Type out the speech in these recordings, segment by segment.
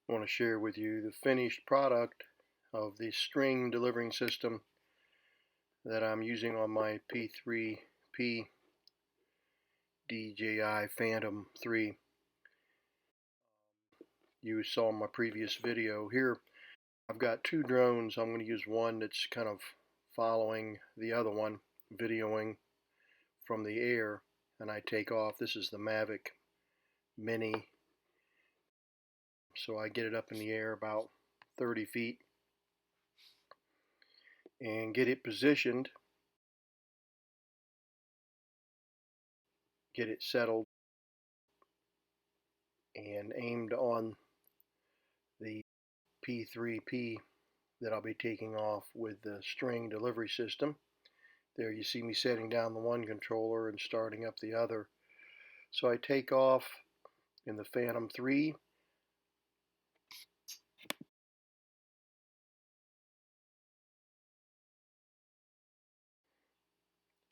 I want to share with you the finished product of the string delivering system that I'm using on my P3P DJI Phantom 3. You saw my previous video. Here I've got two drones. I'm going to use one that's kind of following the other one, videoing from the air, and I take off. This is the Mavic Mini. So I get it up in the air about 30 feet and get it positioned, get it settled and aimed on the P3P that I'll be taking off with the string delivery system. There you see me setting down the one controller and starting up the other. So I take off in the Phantom 3.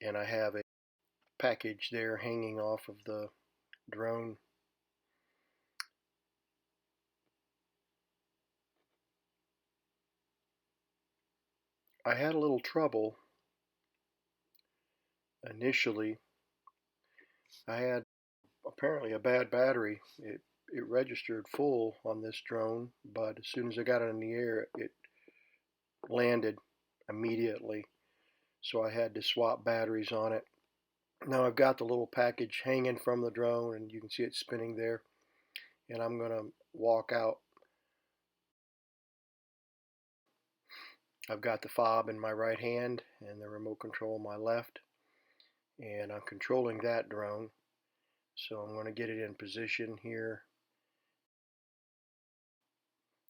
And I have a package there hanging off of the drone. I had a little trouble initially. I had apparently a bad battery. It registered full on this drone, but as soon as I got it in the air, it landed immediately. So I had to swap batteries on it. Now I've got the little package hanging from the drone, and you can see it spinning there. And I'm going to walk out. I've got the fob in my right hand and the remote control in my left, and I'm controlling that drone. So I'm going to get it in position here.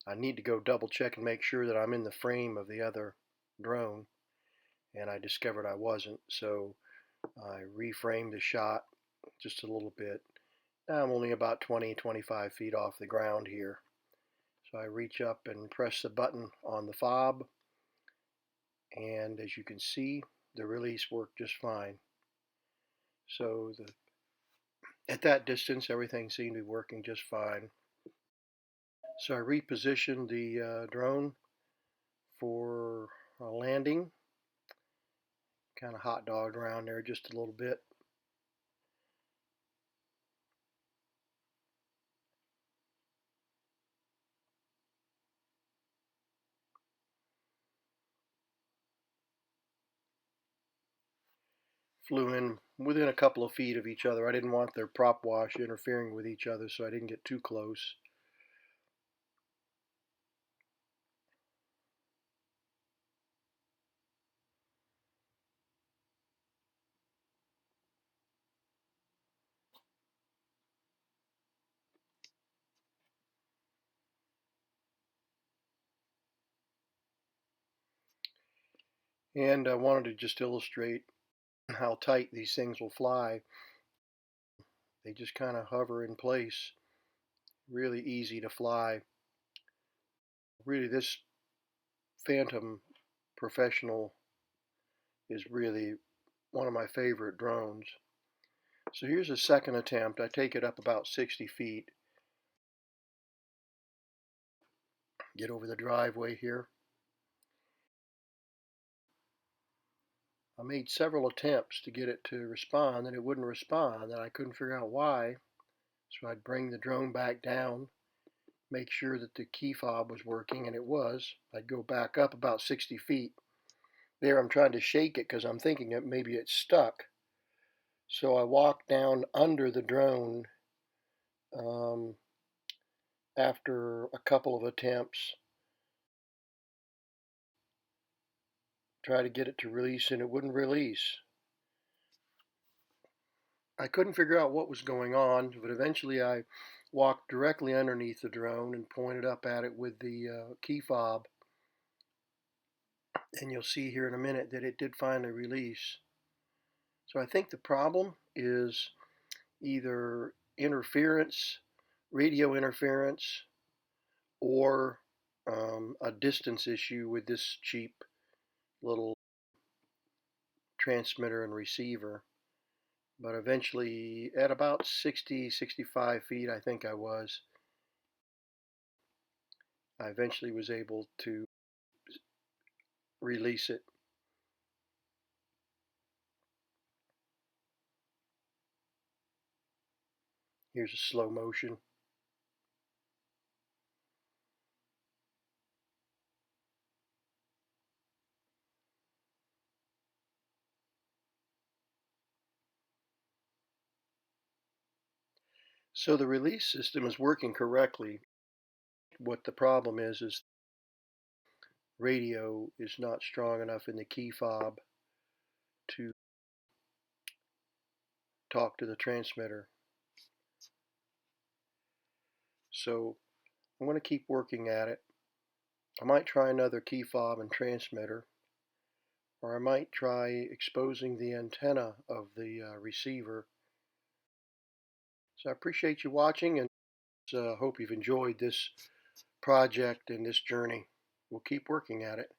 I need to go double check and make sure that I'm in the frame of the other drone, and I discovered I wasn't, so I reframed the shot just a little bit. Now I'm only about 20-25 feet off the ground here. So I reach up and press the button on the fob, and as you can see, the release worked just fine. So at that distance, everything seemed to be working just fine. So I repositioned the drone for a landing. Kind of hot dogged around there just a little bit. Flew in within a couple of feet of each other. I didn't want their prop wash interfering with each other, so I didn't get too close. And I wanted to just illustrate how tight these things will fly. They just kind of hover in place. Really easy to fly. Really, this Phantom Professional is really one of my favorite drones. So here's a second attempt. I take it up about 60 feet. Get over the driveway here. I made several attempts to get it to respond, and it wouldn't respond, and I couldn't figure out why. So I'd bring the drone back down, make sure that the key fob was working, and it was. I'd go back up about 60 feet. There I'm trying to shake it because I'm thinking that maybe it's stuck. So I walked down under the drone after a couple of attempts, try to get it to release, and it wouldn't release. I couldn't figure out what was going on, but eventually I walked directly underneath the drone and pointed up at it with the key fob. And you'll see here in a minute that it did finally release. So I think the problem is either interference, radio interference, or a distance issue with this cheap little transmitter and receiver. But eventually, at about 60, 65 feet, I think I was, I eventually was able to release it. Here's a slow motion. So the release system is working correctly. What the problem is radio is not strong enough in the key fob to talk to the transmitter. So I'm going to keep working at it. I might try another key fob and transmitter, or I might try exposing the antenna of the receiver. So I appreciate you watching, and hope you've enjoyed this project and this journey. We'll keep working at it.